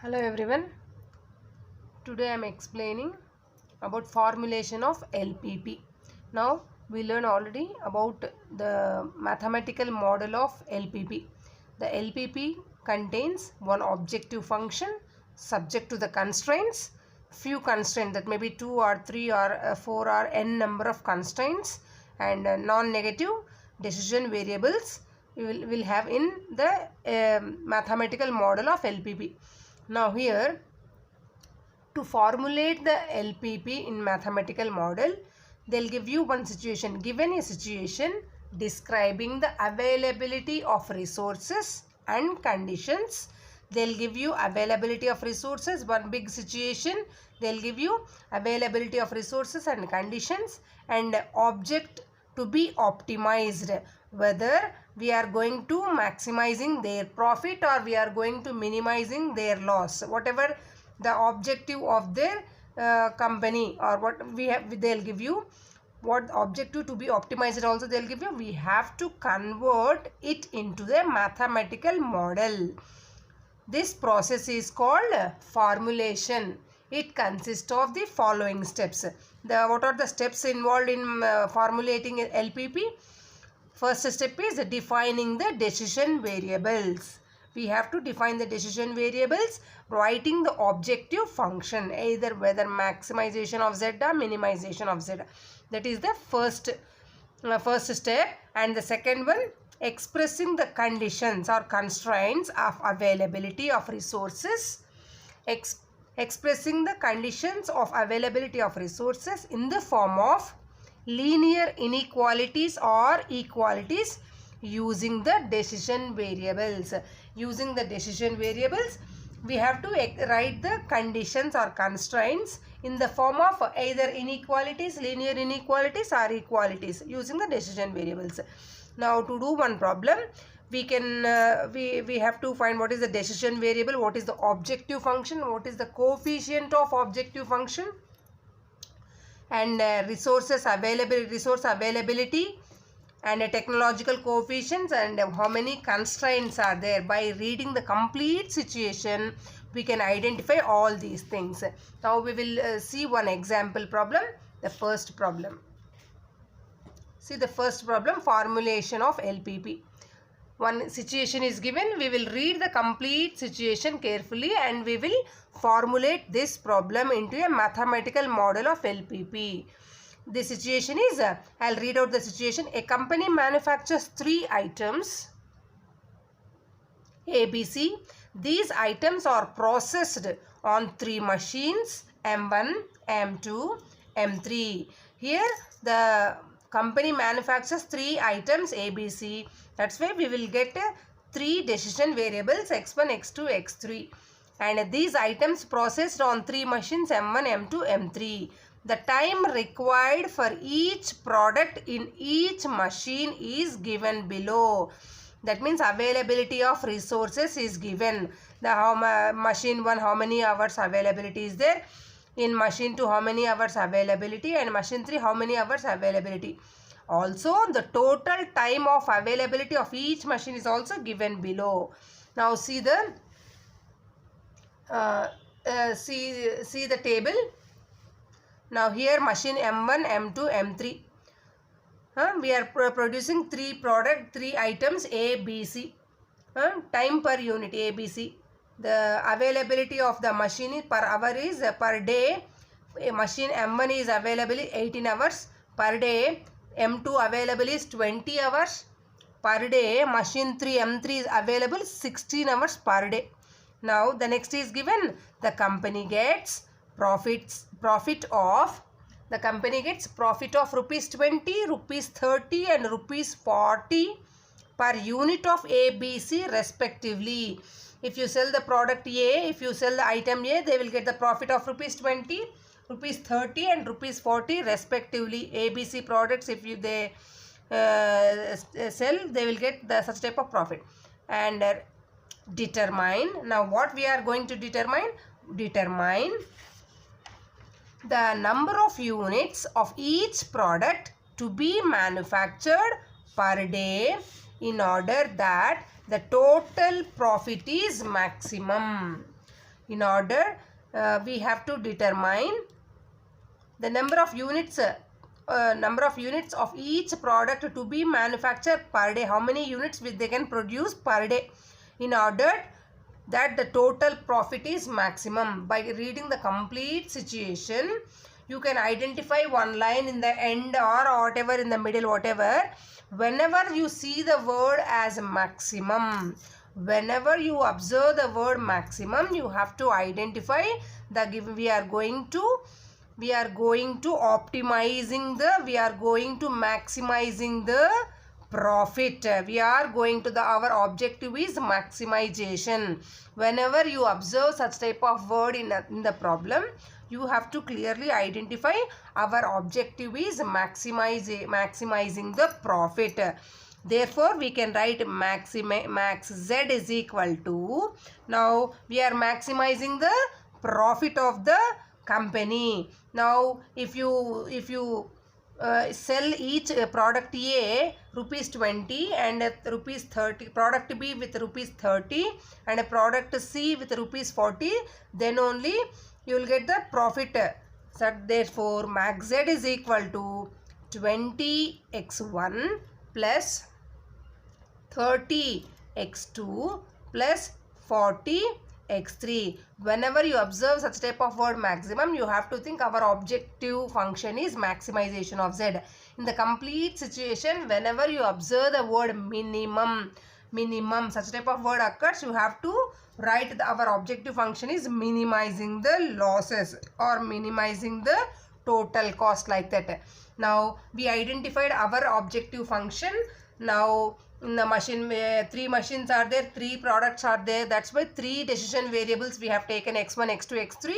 Hello everyone. Today I am explaining about formulation of LPP. Now we learn already about the mathematical model of LPP. The LPP contains one objective function subject to the constraints, few constraints, that may be 2 or 3 or 4 or n number of constraints, and non-negative decision variables we will have in the mathematical model of LPP. Now here, to formulate the LPP in mathematical model, they'll give you one situation. Given a situation describing the availability of resources and conditions, they'll give you availability of resources. One big situation, they'll give you availability of resources and conditions and object to be optimized, whether we are going to maximizing their profit or we are going to minimizing their loss, whatever the objective of their company or what we have, they'll give you what objective to be optimized. Also they'll give you, we have to convert it into the mathematical model. This process is called formulation. It consists of the following steps. What are the steps involved in formulating LPP? First step is defining the decision variables. We have to define the decision variables, writing the objective function, either whether maximization of z or minimization of z. That is the first step. And the second one, expressing the conditions or constraints of availability of resources. Expressing the conditions of availability of resources in the form of linear inequalities or equalities using the decision variables. Using the decision variables, we have to write the conditions or constraints in the form of either inequalities, linear inequalities or equalities using the decision variables. Now to do one problem, we can we have to find what is the decision variable, what is the objective function, what is the coefficient of objective function, and resource availability and technological coefficients, and how many constraints are there. By reading the complete situation, we can identify all these things. Now we will see one example problem. The first problem. See the first problem, formulation of LPP. One situation is given, we will read the complete situation carefully and we will formulate this problem into a mathematical model of LPP. The situation is, I'll read out the situation. A company manufactures 3 items ABC. These items are processed on 3 machines M1, M2, M3. Here the company manufactures 3 items ABC. That's why we will get 3 decision variables x1, x2, x3. And these items processed on 3 machines M1, M2, M3. The time required for each product in each machine is given below. That means availability of resources is given. The machine 1, how many hours availability is there. In machine 2, how many hours availability. And machine 3, how many hours availability. Also, the total time of availability of each machine is also given below. Now see the see the table. Now here machine M1, M2, M3. We are producing 3 items A, B, C. Time per unit A, B, C. The availability of the machine per hour is per day. Machine M1 is available 18 hours per day. M2 available is 20 hours per day. Machine 3, M3 is available 16 hours per day. Now the next is given, the company gets profit of rupees 20, rupees 30 and rupees 40 per unit of A, B, C respectively. If you sell the product A, if you sell the item A, they will get the profit of rupees 20, rupees 30 and rupees 40 respectively. ABC products, if they sell, they will get such type of profit. And determine, now what we are going to determine the number of units of each product to be manufactured per day in order that the total profit is maximum. In order, we have to determine the number of units of each product to be manufactured per day. How many units they can produce per day, in order that the total profit is maximum. By reading the complete situation, you can identify one line in the end or whatever in the middle, whatever. Whenever you see the word as maximum, whenever you observe the word maximum, you have to identify the given. We are going to optimizing the, we are going to maximizing the profit. We are going to our objective is maximization. Whenever you observe such type of word in the problem, you have to clearly identify our objective is maximizing the profit. Therefore, we can write max z is equal to, now we are maximizing the profit of the company. Now, if you sell each product A rupees 20 and rupees 30, product B with rupees 30 and a product C with rupees 40, then only you will get the profit. So therefore, max z is equal to 20x1 plus 30x2 plus 40x3. Whenever you observe such type of word maximum, you have to think our objective function is maximization of z. In the complete situation, whenever you observe the word minimum, such type of word occurs, you have to write our objective function is minimizing the losses or minimizing the total cost, like that. Now, we identified our objective function. Now, in the machine, 3 machines are there, 3 products are there. That's why 3 decision variables we have taken, x1, x2, x3.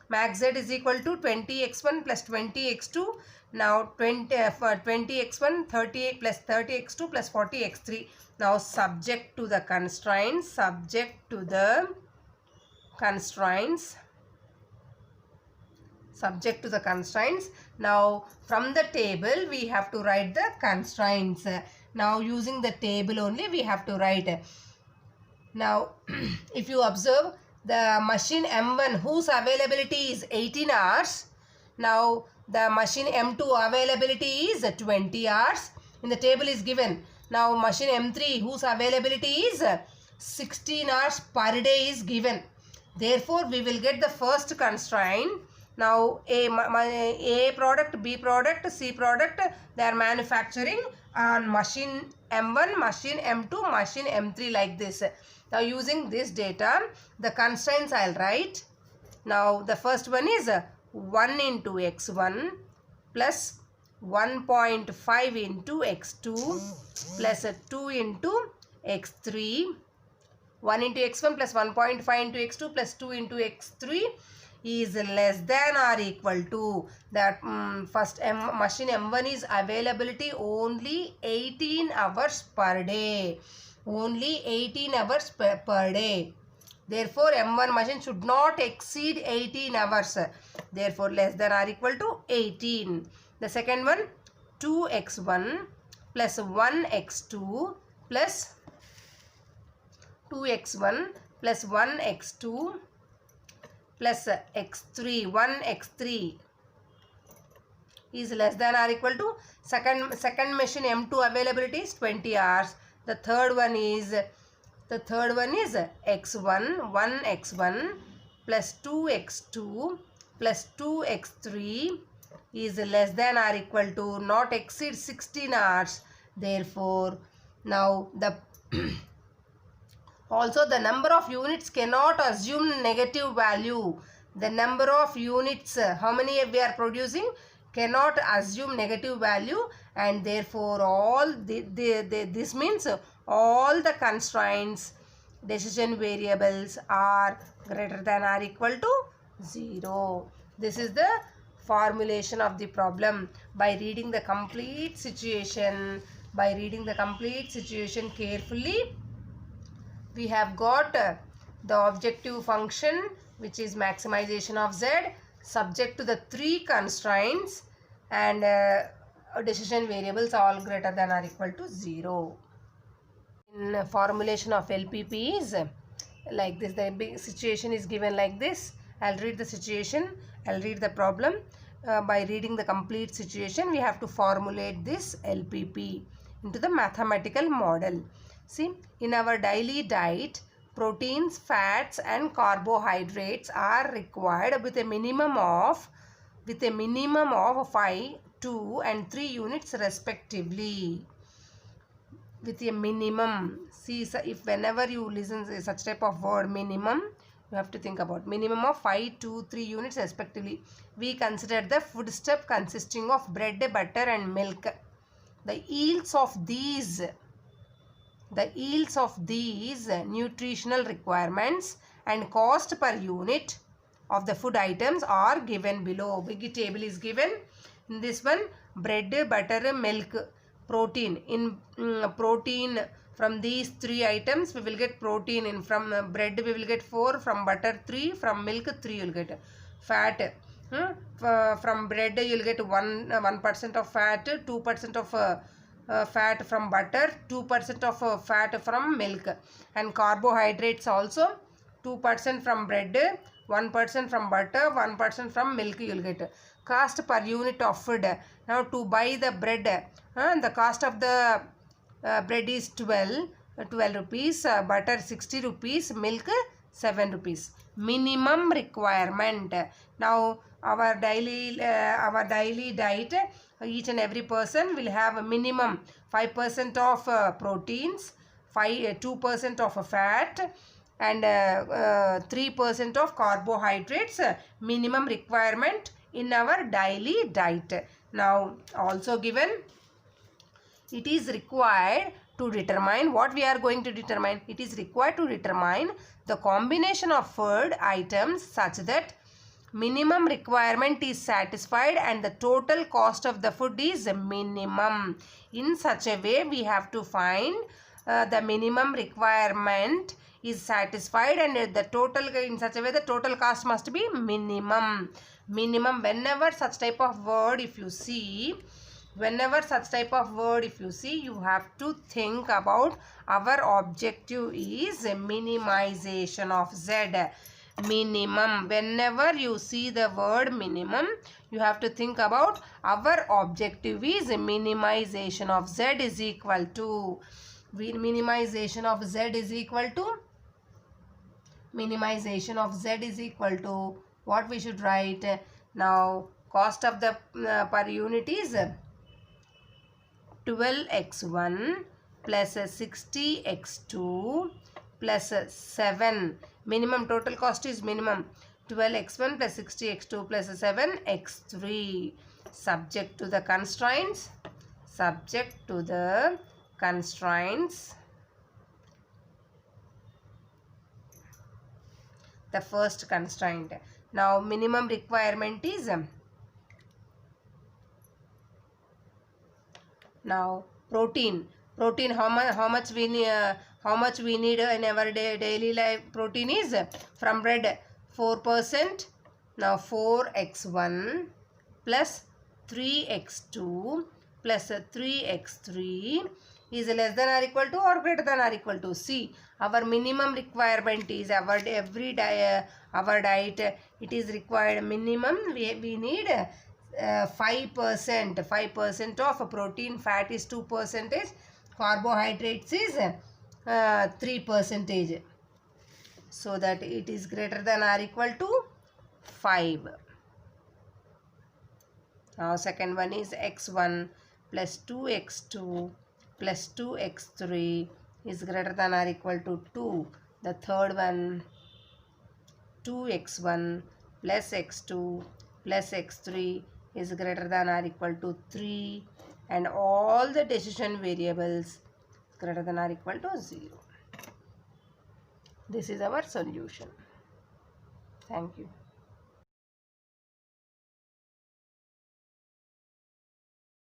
Max z is equal to 20x1 plus 20x2. Now, 20x1, 30 plus 30x2 plus 40x3. Now, subject to the constraints, Now, from the table, we have to write the constraints. Now, using the table only, we have to write. Now, if you observe the machine M1 whose availability is 18 hours. Now, the machine M2 availability is 20 hours. In the table is given. Now, machine M3 whose availability is 16 hours per day is given. Therefore, we will get the first constraint. Now, A product, B product, C product, they are manufacturing on machine M1, machine M2, machine M3, like this. Now, using this data, the constraints I will write. Now, the first one is 1 into x1 plus 1.5 into x2 plus 2 into x3. 1 into x1 plus 1.5 into x2 plus 2 into x3 is less than or equal to that. First machine M1 is availability only 18 hours per day. Only 18 hours per day. Therefore, M1 machine should not exceed 18 hours. Therefore, less than or equal to 18. The second one, 2x1 plus 1x2 plus 2x1 plus 1x2 plus x3, 1x3 is less than or equal to second machine M2 availability is 20 hours. The third one is x1, 1x1 plus 2x2 plus 2x3 is less than or equal to not exceed 16 hours. Therefore, now the also the number of units cannot assume negative value. The number of units, how many we are producing, cannot assume negative value, and therefore all this means all the constraints, decision variables are greater than or equal to 0. This is the formulation of the problem. By reading the complete situation, carefully, we have got the objective function, which is maximization of z, subject to the 3 constraints, and decision variables all greater than or equal to 0. In formulation of LPP is like this. The big situation is given like this. I'll read the situation. I'll read the problem. By reading the complete situation, we have to formulate this LPP into the mathematical model. See, in our daily diet, proteins, fats and carbohydrates are required with a minimum of 5, 2 and 3 units respectively. With a minimum. See, if whenever you listen to such type of word minimum, you have to think about minimum of 5, 2, 3 units respectively. We consider the foodstuff consisting of bread, butter and milk. The yields of these nutritional requirements and cost per unit of the food items are given below. Big table is given. In this one, bread, butter, milk, protein. In protein, from these 3 items we will get protein. From bread we will get 4, from butter 3, from milk 3 you will get. Fat, from bread you will get 1% of fat, 2% of fat from butter, 2% of fat from milk, and carbohydrates also 2% from bread, 1% from butter, 1% from milk you will get. Cost per unit of food. Now to buy the bread, the cost of the bread is 12 rupees, butter 60 rupees, milk 7 rupees. Minimum requirement. Now our daily diet, each and every person will have a minimum 5% of proteins, 2% of fat and 3% of carbohydrates, minimum requirement in our daily diet. Now also given, it is required to determine what we are going to determine. It is required to determine the combination of food items such that minimum requirement is satisfied and the total cost of the food is minimum. In such a way, we have to find the minimum requirement is satisfied and the total, in such a way the total cost must be minimum. Whenever such type of word if you see, you have to think about our objective is minimization of Z. Minimum. Whenever you see the word minimum, you have to think about our objective is minimization of Z is equal to what we should write. Now cost of the per unit is 12x1 plus 60x2 plus 7. Minimum total cost is minimum 12x1 plus 60x2 plus 7x3. Subject to the constraints. The first constraint. Now minimum requirement is now protein. How much we need in our daily life. Protein is from bread 4%. Now 4x1 plus 3x2 plus 3x3 is less than or equal to or greater than or equal to. See, our minimum requirement is our diet. It is required minimum. We need 5% of protein. Fat is 2%. Carbohydrates is 3%. So that it is greater than or equal to 5. Now second one is x1 plus 2x2 plus 2x3 is greater than or equal to 2. The third one 2x1 plus x2 plus x3 is greater than or equal to 3, and all the decision variables greater than or equal to 0. This is our solution. Thank you.